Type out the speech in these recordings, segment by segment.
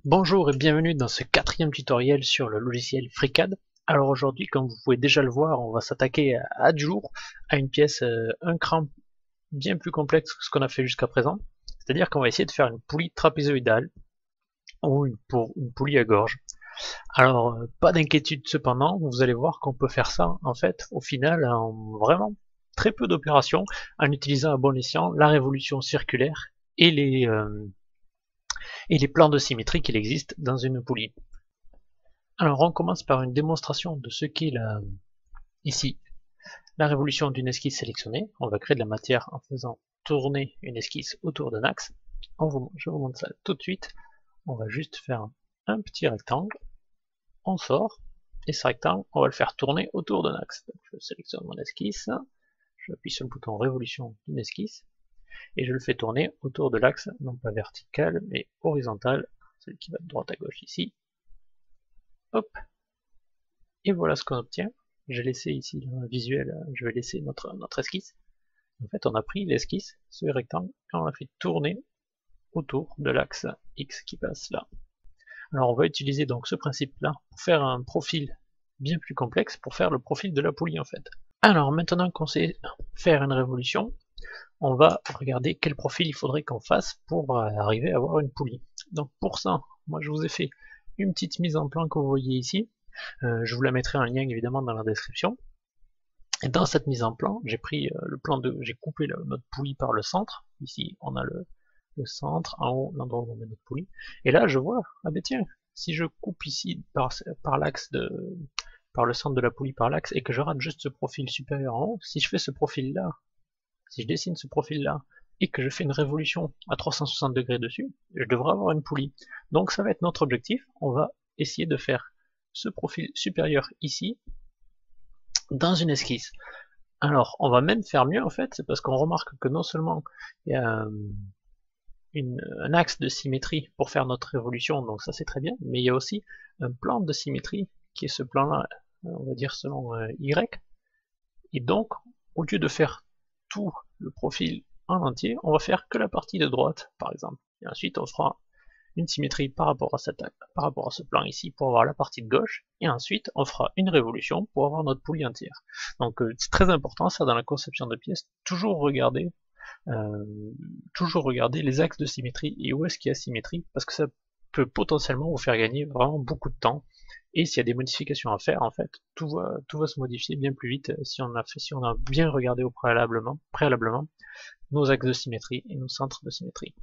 Bonjour et bienvenue dans ce quatrième tutoriel sur le logiciel FreeCAD. Alors aujourd'hui, comme vous pouvez déjà le voir, on va s'attaquer à du lourd, à une pièce un cran bien plus complexe que ce qu'on a fait jusqu'à présent. C'est-à-dire qu'on va essayer de faire une poulie trapézoïdale ou une poulie à gorge. Alors pas d'inquiétude cependant, vous allez voir qu'on peut faire ça en fait au final en vraiment très peu d'opérations en utilisant à bon escient la révolution circulaire et les plans de symétrie qu'il existe dans une poulie. Alors on commence par une démonstration de ce qu'est ici la révolution d'une esquisse sélectionnée. On va créer de la matière en faisant tourner une esquisse autour d'un axe. Je vous montre ça tout de suite. On va juste faire un petit rectangle. On sort. Et ce rectangle, on va le faire tourner autour d'un axe. Donc je sélectionne mon esquisse. J'appuie sur le bouton révolution d'une esquisse. Et je le fais tourner autour de l'axe, non pas vertical, mais horizontal. Celle qui va de droite à gauche ici. Hop. Et voilà ce qu'on obtient. J'ai laissé ici le visuel, je vais laisser notre esquisse. En fait, on a pris l'esquisse, ce rectangle, et on l'a fait tourner autour de l'axe X qui passe là. Alors on va utiliser donc ce principe-là pour faire un profil bien plus complexe, pour faire le profil de la poulie en fait. Alors maintenant qu'on sait faire une révolution, on va regarder quel profil il faudrait qu'on fasse pour arriver à avoir une poulie. Donc pour ça, moi je vous ai fait une petite mise en plan que vous voyez ici. Je vous la mettrai en lien évidemment dans la description. Et dans cette mise en plan, j'ai pris j'ai coupé notre poulie par le centre. Ici, on a le centre, en haut, l'endroit où on met notre poulie. Et là, je vois, ah ben tiens, si je coupe ici par l'axe par le centre de la poulie par l'axe et que je rate juste ce profil supérieur en haut, si je fais ce profil-là, si je dessine ce profil-là et que je fais une révolution à 360 degrés dessus, je devrais avoir une poulie. Donc ça va être notre objectif. On va essayer de faire ce profil supérieur ici dans une esquisse. Alors, on va même faire mieux en fait, c'est parce qu'on remarque que non seulement il y a un axe de symétrie pour faire notre révolution, donc ça c'est très bien, mais il y a aussi un plan de symétrie qui est ce plan-là, on va dire selon Y, et donc au lieu de faire tout le profil en entier, on va faire que la partie de droite par exemple, et ensuite on fera une symétrie par rapport à ce plan ici pour avoir la partie de gauche, et ensuite on fera une révolution pour avoir notre poulie entière. Donc c'est très important ça dans la conception de pièces, euh, toujours regarder les axes de symétrie et où est-ce qu'il y a symétrie, parce que ça peut potentiellement vous faire gagner vraiment beaucoup de temps, et s'il y a des modifications à faire, en fait, tout va se modifier bien plus vite si on a bien regardé préalablement nos axes de symétrie et nos centres de symétrie.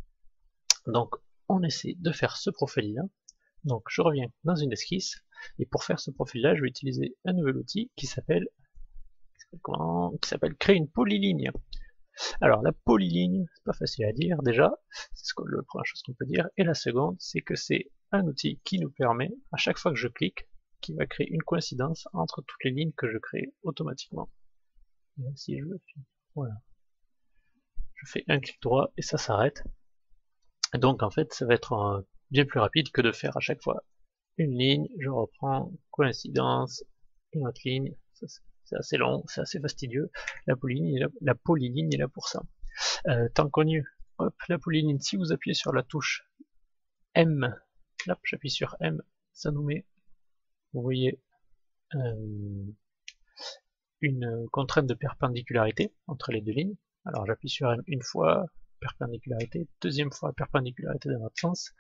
Donc on essaie de faire ce profil-là. Donc je reviens dans une esquisse, et pour faire ce profil-là, je vais utiliser un nouvel outil qui s'appelle créer une polyligne. Alors la polyligne, c'est pas facile à dire déjà, c'est la première chose qu'on peut dire, et la seconde, c'est que c'est un outil qui nous permet, à chaque fois que je clique, qui va créer une coïncidence entre toutes les lignes que je crée automatiquement. Et là, si je voilà, je fais un clic droit et ça s'arrête. Et donc en fait, ça va être bien plus rapide que de faire à chaque fois une ligne, je reprends, coïncidence, une autre ligne, c'est assez long, c'est assez fastidieux. La polyligne est là pour ça. Tant connu, hop, la polyligne, si vous appuyez sur la touche M, là j'appuie sur M, ça nous met, vous voyez, une contrainte de perpendicularité entre les deux lignes. Alors j'appuie sur M une fois, perpendicularité, deuxième fois perpendicularité dans l'autre sens.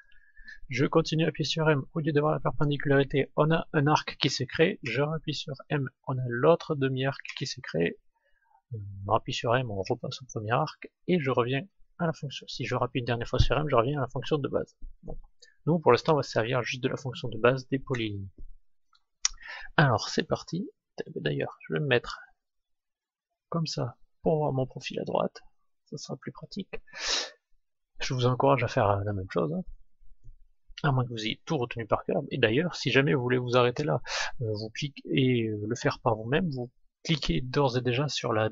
Je continue à appuyer sur M, au lieu d'avoir la perpendicularité, on a un arc qui se crée, je rappuie sur M, on a l'autre demi-arc qui se crée, on appuie sur M, on repasse au premier arc, et je reviens à la fonction. Si je rappuie une dernière fois sur M, je reviens à la fonction de base. Bon. Nous, pour l'instant, on va se servir juste de la fonction de base des polylignes. Alors, c'est parti. D'ailleurs, je vais me mettre comme ça pour avoir mon profil à droite. Ça sera plus pratique. Je vous encourage à faire la même chose, hein, à moins que vous ayez tout retenu par cœur. Et d'ailleurs, si jamais vous voulez vous arrêter là, vous cliquez et le faire par vous-même, vous cliquez d'ores et déjà sur le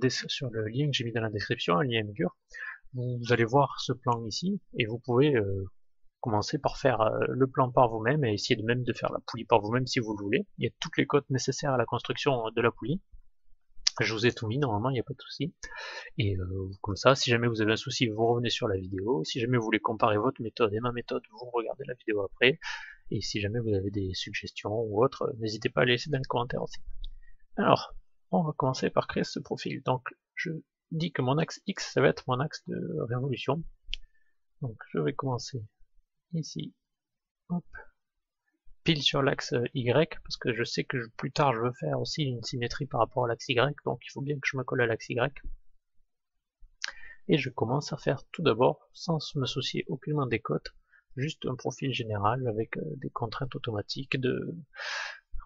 lien que j'ai mis dans la description, un lien dur. Vous allez voir ce plan ici, et vous pouvez commencer par faire le plan par vous-même, et essayer même de faire la poulie par vous-même si vous le voulez. Il y a toutes les codes nécessaires à la construction de la poulie. Je vous ai tout mis, normalement il n'y a pas de souci. Et comme ça, si jamais vous avez un souci, vous revenez sur la vidéo. Si jamais vous voulez comparer votre méthode et ma méthode, vous regardez la vidéo après. Et si jamais vous avez des suggestions ou autres, n'hésitez pas à les laisser dans les commentaires aussi. Alors, on va commencer par créer ce profil. Donc, je dis que mon axe X, ça va être mon axe de révolution. Donc, je vais commencer ici, hop, pile sur l'axe Y, parce que je sais que plus tard je veux faire aussi une symétrie par rapport à l'axe Y, donc il faut bien que je me colle à l'axe Y. Et je commence à faire tout d'abord, sans me soucier aucunement des cotes, juste un profil général avec des contraintes automatiques de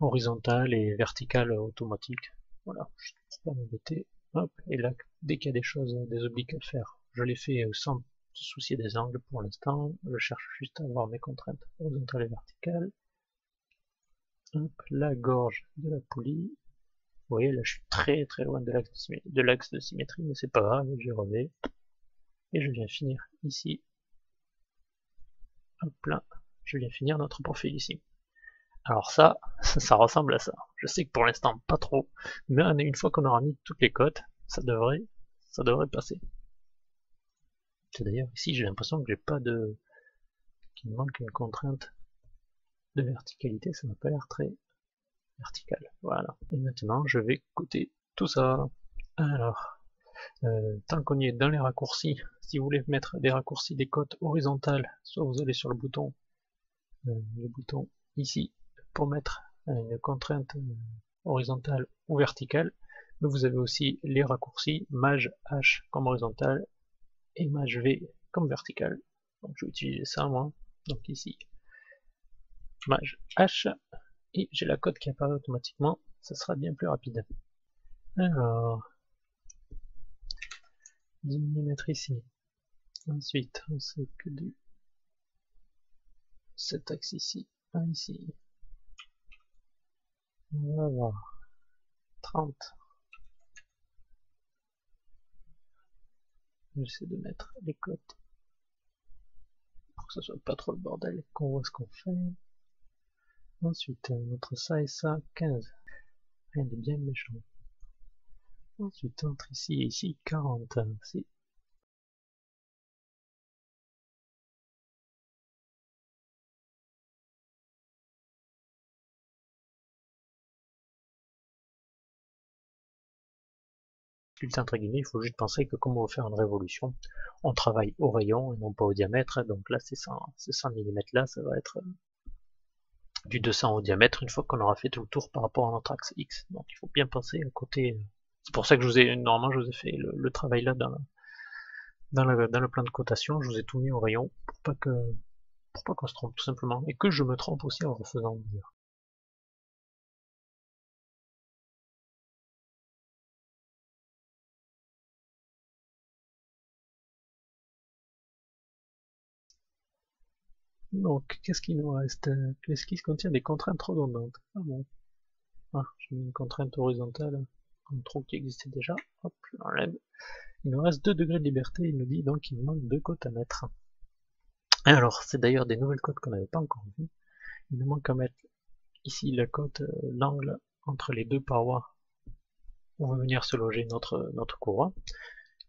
horizontales et verticales automatiques. Voilà, juste pour pas m'embêter. Hop, et là, dès qu'il y a des choses, des obliques à faire, je les fais sans se soucier des angles pour l'instant. Je cherche juste à avoir mes contraintes horizontales et verticales. Hop, la gorge de la poulie. Vous voyez, là je suis très loin de l'axe de symétrie, mais c'est pas grave, je reviens. Et je viens finir ici. Hop là, je viens finir notre profil ici. Alors ça ressemble à ça. Je sais que pour l'instant pas trop, mais une fois qu'on aura mis toutes les cotes, ça devrait passer. C'est d'ailleurs ici j'ai l'impression que j'ai pas de... qu'il me manque une contrainte de verticalité, ça n'a pas l'air très vertical. Voilà. Et maintenant je vais coter tout ça. Alors, tant qu'on y est dans les raccourcis, si vous voulez mettre des raccourcis des cotes horizontales, soit vous allez sur le bouton ici pour mettre une contrainte horizontale ou verticale, mais vous avez aussi les raccourcis Maj H comme horizontal et Maj V comme vertical. Donc je vais utiliser ça moi, donc ici Maj H, et j'ai la cote qui apparaît automatiquement, ça sera bien plus rapide. Alors, 10 mm ici. Ensuite, on sait que du cet axe ici, un ici. On va voir 30. J'essaie de mettre les cotes pour que ce soit pas trop le bordel, qu'on voit ce qu'on fait. Ensuite, entre ça et ça, 15. Rien de bien méchant. Ensuite, entre ici et ici, 40. Si. Entre guillemets, il faut juste penser que comme on va faire une révolution, on travaille au rayon et non pas au diamètre. Donc là, ces 100 mm là, ça va être du 200 au diamètre une fois qu'on aura fait tout le tour par rapport à notre axe X. Donc il faut bien penser à côté. C'est pour ça que normalement, je vous ai fait le travail là dans le plan de cotation. Je vous ai tout mis au rayon pour pas qu'on se trompe tout simplement, et que je me trompe aussi en refaisant d'ailleurs. Donc, qu'est-ce qu'il nous reste? L'esquisse contient des contraintes redondantes. Ah bon. Ah, j'ai mis une contrainte horizontale, un trou qui existait déjà. Hop, je l'enlève. Il nous reste 2 degrés de liberté, il nous dit donc il nous manque 2 cotes à mettre. Alors, c'est d'ailleurs des nouvelles cotes qu'on n'avait pas encore vues. Il nous manque à mettre ici la cote, l'angle entre les deux parois où va venir se loger notre courroie,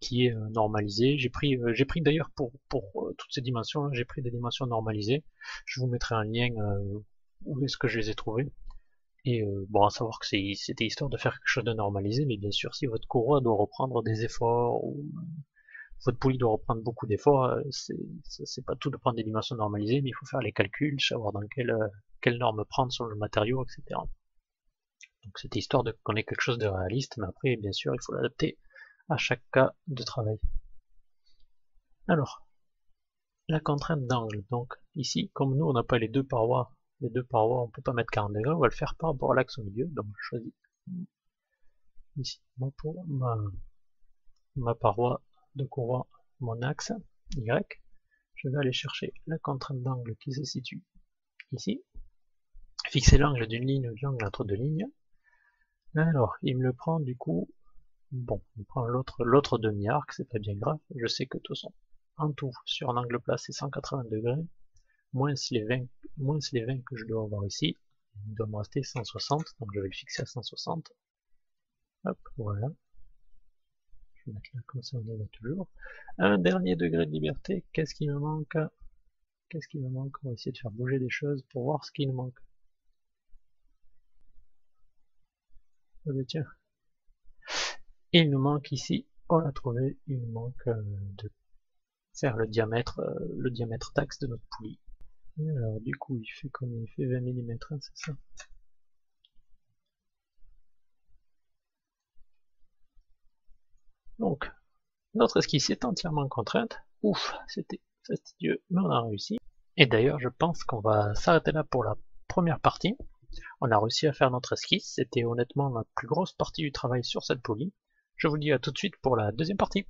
qui est normalisé. J'ai pris d'ailleurs pour toutes ces dimensions, j'ai pris des dimensions normalisées. Je vous mettrai un lien où est-ce que je les ai trouvées. Et bon, à savoir que c'était histoire de faire quelque chose de normalisé, mais bien sûr, si votre courroie doit reprendre des efforts, ou votre poulie doit reprendre beaucoup d'efforts, c'est pas tout de prendre des dimensions normalisées, mais il faut faire les calculs, savoir dans quelle norme prendre sur le matériau, etc. Donc c'était histoire de qu'on ait quelque chose de réaliste, mais après, bien sûr, il faut l'adapter à chaque cas de travail. Alors, la contrainte d'angle. Donc ici, comme nous on n'a pas les deux parois, on peut pas mettre 40 degrés, on va le faire par rapport à l'axe au milieu. Donc je choisis ici pour ma paroi de courroie, mon axe Y. Je vais aller chercher la contrainte d'angle qui se situe ici. Fixer l'angle d'une ligne ou de l'angle entre deux lignes. Alors, il me le prend du coup. Bon, il prend l'autre demi-arc, c'est pas bien grave. Je sais que de toute façon, en tout, sur un angle plat, c'est 180 degrés. Moins les 20 que je dois avoir ici. Il doit me rester 160, donc je vais le fixer à 160. Hop, voilà. Je vais mettre là, comme ça on y va toujours. Un dernier degré de liberté, qu'est-ce qui me manque? Qu'est-ce qui me manque? On va essayer de faire bouger des choses pour voir ce qui nous manque. Ah ben tiens. Il nous manque ici, on l'a trouvé, il nous manque de faire le diamètre d'axe de notre poulie. Et alors du coup il fait combien? Il fait 20 mm, hein, c'est ça? Donc, notre esquisse est entièrement contrainte. Ouf, c'était fastidieux, mais on a réussi. Et d'ailleurs, je pense qu'on va s'arrêter là pour la première partie. On a réussi à faire notre esquisse, c'était honnêtement la plus grosse partie du travail sur cette poulie. Je vous dis à tout de suite pour la deuxième partie.